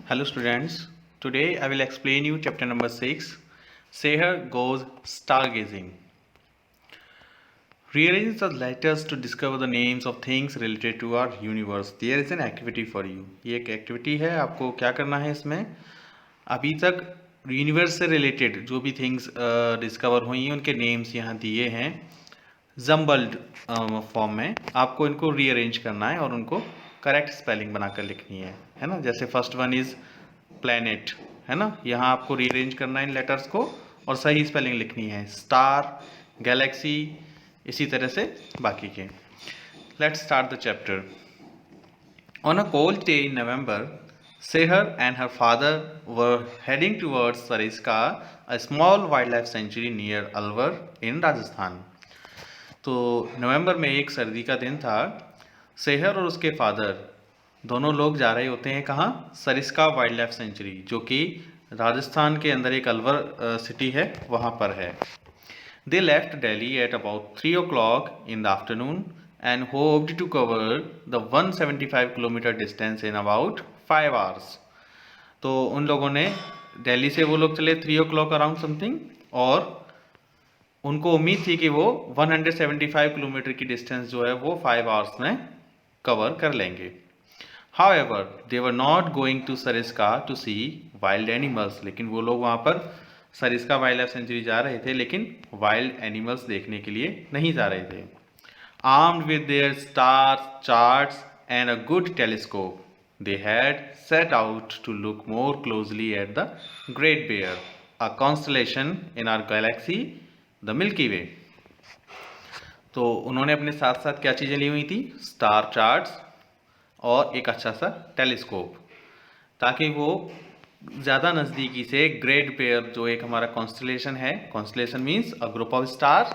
Hello students, today I will explain you chapter number 6, Seher goes stargazing. Rearrange the letters to discover the names of things related to our universe. There is an activity for you. ये एक activity है, आपको क्या करना है इसमें? अभी तक यूनिवर्स से रिलेटेड जो भी थिंग्स डिस्कवर हुई हैं उनके नेम्स यहाँ दिए हैं जम्बल्ड फॉर्म में। आपको इनको रीअरेंज करना है और उनको करेक्ट स्पेलिंग बनाकर लिखनी है ना। जैसे फर्स्ट वन इज प्लैनेट, है ना। यहाँ आपको रीअरेंज करना है इन लेटर्स को और सही स्पेलिंग लिखनी है। स्टार, गैलेक्सी, इसी तरह से बाकी के। Let's start the chapter. On a cold day in November, Seher and her father were heading towards Sariska, a small wildlife sanctuary near Alwar in Rajasthan. तो नवंबर में एक सर्दी का दिन था। सेहर और उसके फादर दोनों लोग जा रहे होते हैं कहाँ? सरिस्का वाइल्ड लाइफ सेंचुरी, जो कि राजस्थान के अंदर एक अलवर सिटी है, वहाँ पर है। They left Delhi at about 3 o'clock in the afternoon and hoped to cover the 175 kilometre distance in about 5 hours. तो उन लोगों ने दिल्ली से वो लोग चले 3 o'clock अराउंड समथिंग, और उनको उम्मीद थी कि वो 175 किलोमीटर की डिस्टेंस जो है वो 5 hours में कवर कर लेंगे। However, they were not going to Sariska to see wild animals. लेकिन वो लोग वहाँ पर सरिस्का वाइल्ड लाइफ सेंचुरी जा रहे थे, लेकिन वाइल्ड एनिमल्स देखने के लिए नहीं जा रहे थे। Armed with their stars, charts and a good telescope, they had set out to look more closely at the Great Bear, a constellation in our galaxy, the Milky Way. तो उन्होंने अपने साथ साथ क्या चीज़ें ली हुई थी? स्टार चार्ट्स और एक अच्छा सा टेलीस्कोप, ताकि वो ज़्यादा नज़दीकी से ग्रेट बेयर, जो एक हमारा कॉन्स्टलेशन है, constellation means a group of star,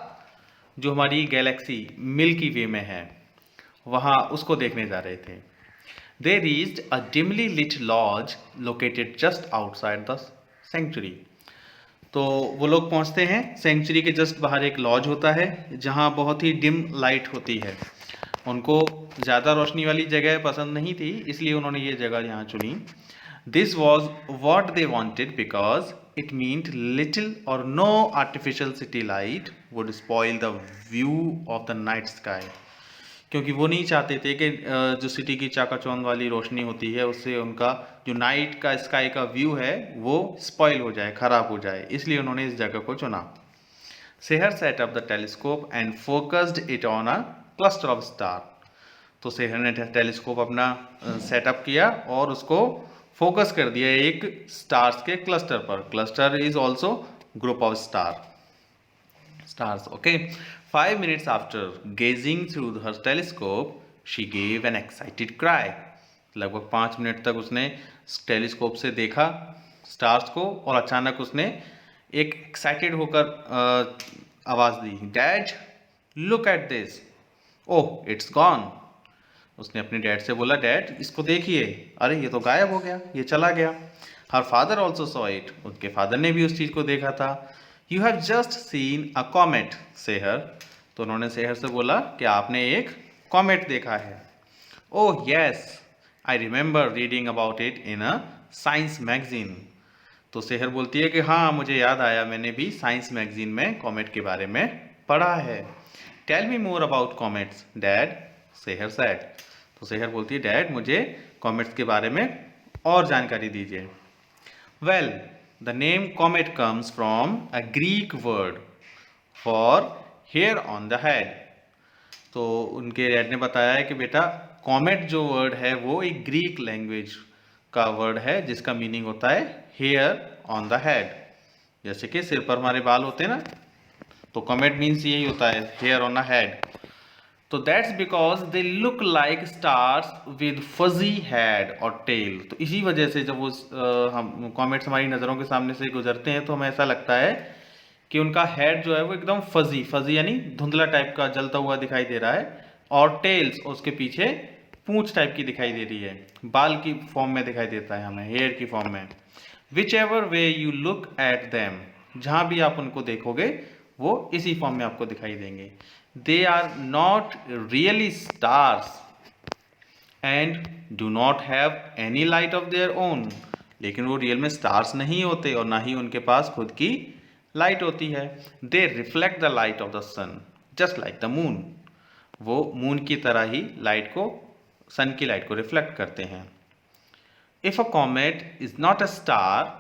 जो हमारी गैलेक्सी मिल्की वे में है, वहाँ उसको देखने जा रहे थे। They reached a dimly lit lodge located just outside the century. तो वो लोग पहुंचते हैं, सेंचुरी के जस्ट बाहर एक लॉज होता है जहां बहुत ही डिम लाइट होती है। उनको ज़्यादा रोशनी वाली जगह पसंद नहीं थी, इसलिए उन्होंने ये जगह यहाँ चुनी। This was what they wanted because it meant little or no artificial city light would spoil the view of the night sky. क्योंकि वो नहीं चाहते थे कि जो सिटी की चाकाचौंध वाली रोशनी होती है उससे उनका जो नाइट का स्काई का व्यू है वो स्पॉइल हो जाए, खराब हो जाए, इसलिए उन्होंने इस जगह को चुना। Sehar set up the telescope and focused it on a cluster of star. तो सेहर ने टेलीस्कोप अपना सेटअप किया और उसको फोकस कर दिया एक स्टार्स के क्लस्टर पर। Cluster is also group of stars. Okay. 5 minutes after gazing through her telescope, she gave an excited cry. लगभग 5 मिनट तक उसने टेलीस्कोप से देखा स्टार्स को और अचानक उसने एक एक्साइटेड होकर आवाज दी, dad look at this, oh it's gone. उसने अपने डैड से बोला, डैड इसको देखिए, अरे ये तो गायब हो गया, ये चला गया। हर फादर ऑल्सो सॉ इट, उनके फादर ने भी उस चीज को देखा था। You have just seen a comet Sehar. तो उन्होंने सेहर से बोला कि आपने एक कॉमेट देखा है। Oh yes, I remember reading about it in a science magazine. तो सेहर बोलती है कि हाँ मुझे याद आया, मैंने भी साइंस मैगजीन में कॉमेट के बारे में पढ़ा है। Tell me more about comets dad, Sehar said. तो सेहर बोलती है, डैड मुझे कॉमेट्स के बारे में और जानकारी दीजिए। Well, the name comet comes from a Greek word for hair on the head. तो उनके डैड ने बताया है कि बेटा कॉमेट जो वर्ड है वो एक ग्रीक लैंग्वेज का वर्ड है जिसका मीनिंग होता है हेयर ऑन द हेड। जैसे कि सिर पर हमारे बाल होते हैं ना, तो कॉमेट मीन्स यही होता है, हेयर ऑन द हेड। तो that's because they look like stars with fuzzy head और टेल। तो इसी वजह से जब वो हम कॉमेट्स हमारी नज़रों के सामने से गुजरते हैं तो हमें ऐसा लगता है कि उनका हेड जो है वो एकदम फजी, फजी यानी धुंधला टाइप का जलता हुआ दिखाई दे रहा है, और टेल्स उसके पीछे पूंछ टाइप की दिखाई दे रही है, बाल की फॉर्म में दिखाई देता है हमें, हेयर की फॉर्म में। Which ever way you look at them, जहाँ भी आप उनको देखोगे वो इसी फॉर्म में आपको दिखाई देंगे। They are not really stars and do not have any light of their own. लेकिन वो रियल में स्टार्स नहीं होते और ना ही उनके पास खुद की लाइट होती है। They reflect the light of the sun just like the moon. वो मून की तरह ही लाइट को, सन की लाइट को रिफ्लेक्ट करते हैं। If a comet is not a star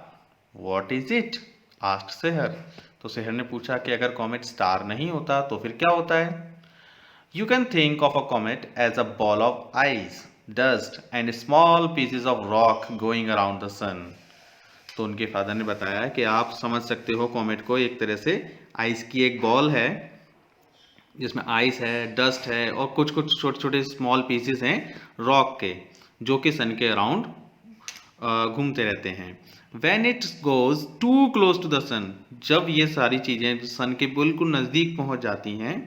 what is it, asked Sehar. तो सेहर ने पूछा कि अगर कॉमेट स्टार नहीं होता तो फिर क्या होता है। You can think of a comet as a ball of ice, dust and small pieces of rock going around the sun. तो उनके फादर ने बताया कि आप समझ सकते हो कॉमेट को एक तरह से आइस की एक बॉल है जिसमें आइस है, डस्ट है और कुछ कुछ छोटे छोटे स्मॉल पीसेस हैं रॉक के, जो कि सन के अराउंड घूमते रहते हैं। When it goes too close to the sun, जब ये सारी चीज़ें सन के बिल्कुल नज़दीक पहुंच जाती हैं,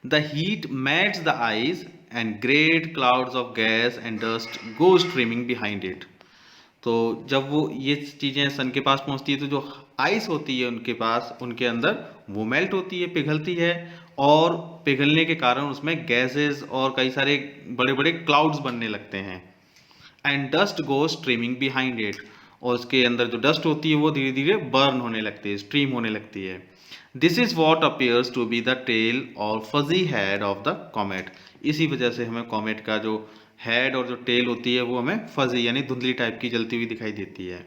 the heat melts the ice and great clouds of gas and dust go streaming behind it. तो जब वो ये चीज़ें सन के पास पहुंचती है तो जो आइस होती है उनके पास, उनके अंदर वो मेल्ट होती है, पिघलती है और पिघलने के कारण उसमें गैसेस और कई सारे बड़े बड़े क्लाउड्स बनने लगते हैं। And dust go streaming behind it, और उसके अंदर जो डस्ट होती है वो धीरे धीरे बर्न होने लगती है, स्ट्रीम होने लगती है। This is what appears to be the tail or fuzzy head of the comet. इसी वजह से हमें कॉमेट का जो हेड और जो टेल होती है वो हमें फजी यानी धुंधली टाइप की जलती हुई दिखाई देती है।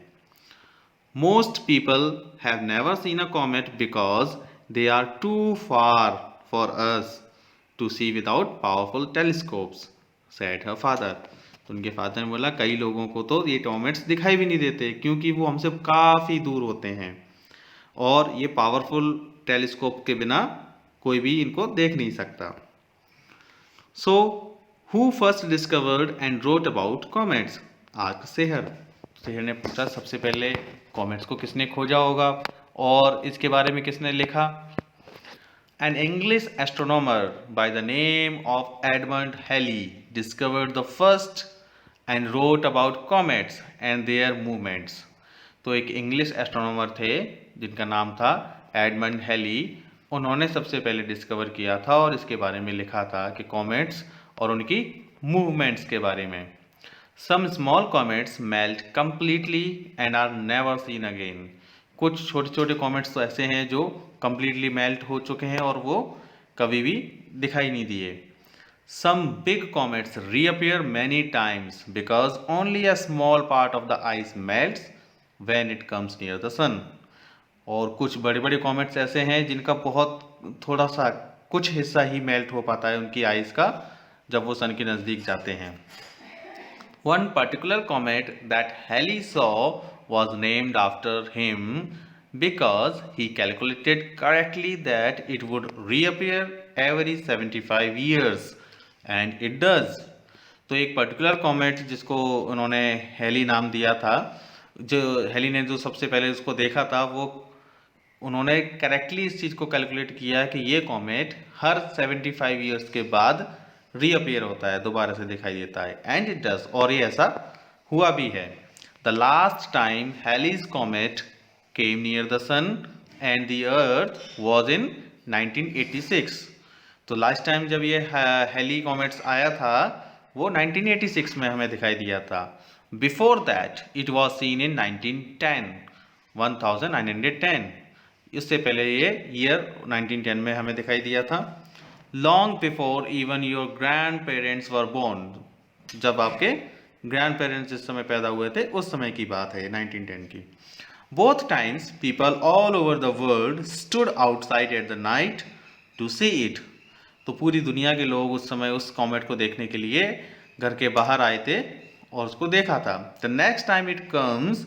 Most people have never seen a comet because they are too far for us to see without powerful telescopes, said her father. तो उनके फादर ने बोला कई लोगों को तो ये कॉमेट्स दिखाई भी नहीं देते क्योंकि वो हमसे काफ़ी दूर होते हैं और ये पावरफुल टेलीस्कोप के बिना कोई भी इनको देख नहीं सकता। So who first discovered and wrote about comets, asked Sehar. Sehar ने पूछा सबसे पहले कॉमेट्स को किसने खोजा होगा और इसके बारे में किसने लिखा। An English astronomer by the name of Edmund Halley discovered the first and wrote about comets and their movements. तो एक इंग्लिश एस्ट्रोनॉमर थे जिनका नाम था एडमंड हेली। उन्होंने सबसे पहले डिस्कवर किया था और इसके बारे में लिखा था कि कॉमेट्स और उनकी मूवमेंट्स के बारे में। Some small comets melt completely and are never seen again. कुछ छोटे छोटे कॉमेट्स तो ऐसे हैं जो कंप्लीटली मेल्ट हो चुके हैं और वो कभी भी दिखाई नहीं दिए। Some big comets reappear many times because only a small part of the ice melts when it comes near the sun. और कुछ बड़े बड़े कॉमेट्स ऐसे हैं जिनका बहुत थोड़ा सा कुछ हिस्सा ही मेल्ट हो पाता है उनकी आइस का जब वो सन के नज़दीक जाते हैं। One particular comet that Halley saw was named after him because he calculated correctly that it would reappear every 75 years and it does. तो एक पर्टिकुलर कॉमेट जिसको उन्होंने हेली नाम दिया था, जो हेली ने जो सबसे पहले उसको देखा था, वो उन्होंने करेक्टली इस चीज़ को कैलकुलेट किया कि ये कॉमेट हर 75 ईयर्स के बाद रीअपियर होता है, दोबारा से दिखाई देता है। एंड इट डज, और ये ऐसा हुआ भी है। The last time Halley's comet came near the sun and the earth was in 1986। तो लास्ट टाइम जब ये हेली कॉमेट्स आया था वो 1986 में हमें दिखाई दिया था। Before that it was seen in 1910। इससे पहले ये ईयर 1910 में हमें दिखाई दिया था। Long before even your grandparents were born, जब आपके ग्रैंड पेरेंट्स जिस समय पैदा हुए थे उस समय की बात है 1910 की। Both times people all over the world stood outside at the night to see it. तो पूरी दुनिया के लोग उस समय उस कॉमेट को देखने के लिए घर के बाहर आए थे और उसको देखा था। The next time it comes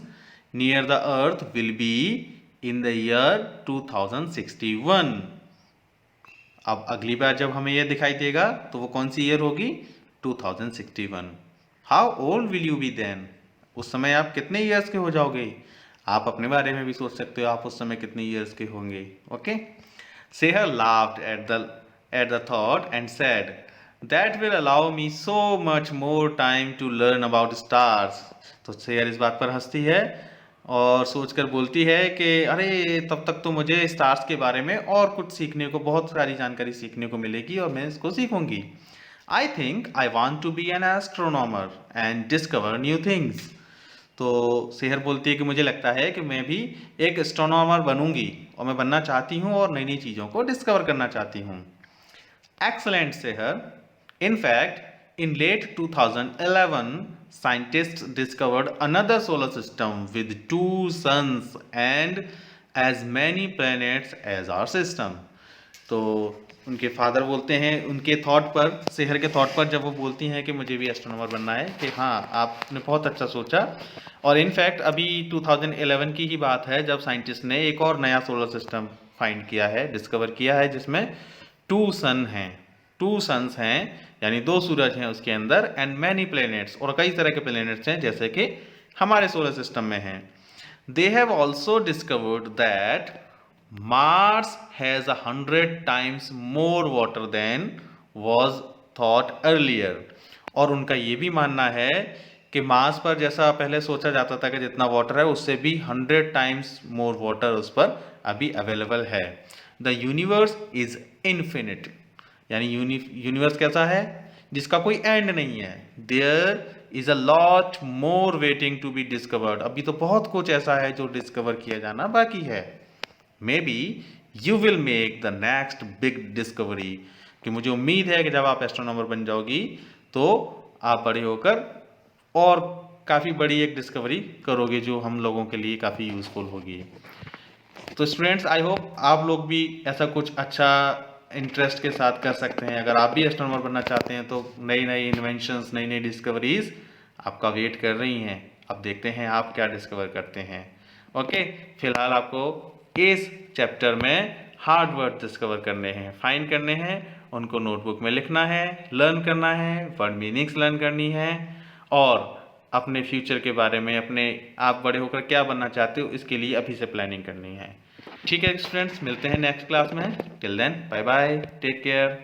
near the earth will be in the year 2061। अब अगली बार जब हमें यह दिखाई देगा तो वो कौन सी ईयर होगी? 2061। How old will you be then? उस समय आप कितने ईयर्स के हो जाओगे? आप अपने बारे में भी सोच सकते हो आप उस समय कितने ईयर्स के होंगे। Okay. सेहर laughed at the thought and said, that will allow me so much more time to learn about stars. तो सेहर इस बात पर हंसती है और सोचकर बोलती है कि अरे तब तक तो मुझे स्टार्स के बारे में और कुछ सीखने को, बहुत सारी जानकारी सीखने को मिलेगी और मैं इसको सीखूंगी। I think I want to be an astronomer and discover new things. तो सेहर बोलती है कि मुझे लगता है कि मैं भी एक एस्ट्रोनॉमर बनूंगी और मैं बनना चाहती हूँ और नई नई चीज़ों को डिस्कवर करना चाहती हूँ। Excellent, Seher. In fact, in late 2011, scientists discovered another solar system with 2 suns and as many planets as our system. तो उनके फादर बोलते हैं, उनके थॉट पर, सेहर के थॉट पर जब वो बोलती हैं कि मुझे भी एस्ट्रोनॉमर बनना है, कि हाँ आपने बहुत अच्छा सोचा। और इनफैक्ट अभी 2011 की ही बात है जब साइंटिस्ट ने एक और नया सोलर सिस्टम फाइंड किया है, डिस्कवर किया है, जिसमें 2 सन्स हैं, यानी 2 सूरज हैं उसके अंदर, एंड मैनी प्लैनेट्स, और कई तरह के प्लैनेट्स हैं जैसे कि हमारे सोलर सिस्टम में हैं। They have also discovered that Mars has 100 times more water than was thought earlier. और उनका ये भी मानना है कि मार्स पर जैसा पहले सोचा जाता था कि जितना वाटर है उससे भी 100 टाइम्स मोर वाटर उस पर अभी अवेलेबल है। द यूनिवर्स इज इन्फिनिट, यानी यूनिवर्स कैसा है जिसका कोई एंड नहीं है। There is a lot more waiting to be discovered, अभी तो बहुत कुछ ऐसा है जो डिस्कवर किया जाना बाकी है। Maybe you will make the next big discovery, कि मुझे उम्मीद है कि जब आप एस्ट्रोनॉमर बन जाओगी तो आप बड़े होकर और काफ़ी बड़ी एक डिस्कवरी करोगे जो हम लोगों के लिए काफ़ी यूज़फुल होगी। तो स्टूडेंट्स, आई होप आप लोग भी ऐसा कुछ अच्छा इंटरेस्ट के साथ कर सकते हैं। अगर आप भी एस्ट्रोनॉमर बनना चाहते हैं तो नई नई इन्वेंशंस, नई नई डिस्कवरीज आपका वेट कर रही हैं। अब देखते हैं आप क्या डिस्कवर करते हैं। ओके, फिलहाल आपको इस चैप्टर में हार्ड वर्ड डिस्कवर करने हैं, फाइंड करने हैं, उनको नोटबुक में लिखना है, लर्न करना है, वर्ड मीनिंग्स लर्न करनी है, और अपने फ्यूचर के बारे में, अपने आप बड़े होकर क्या बनना चाहते हो इसके लिए अभी से प्लानिंग करनी है। ठीक है स्टूडेंट्स, मिलते हैं नेक्स्ट क्लास में। Till then bye bye, take care.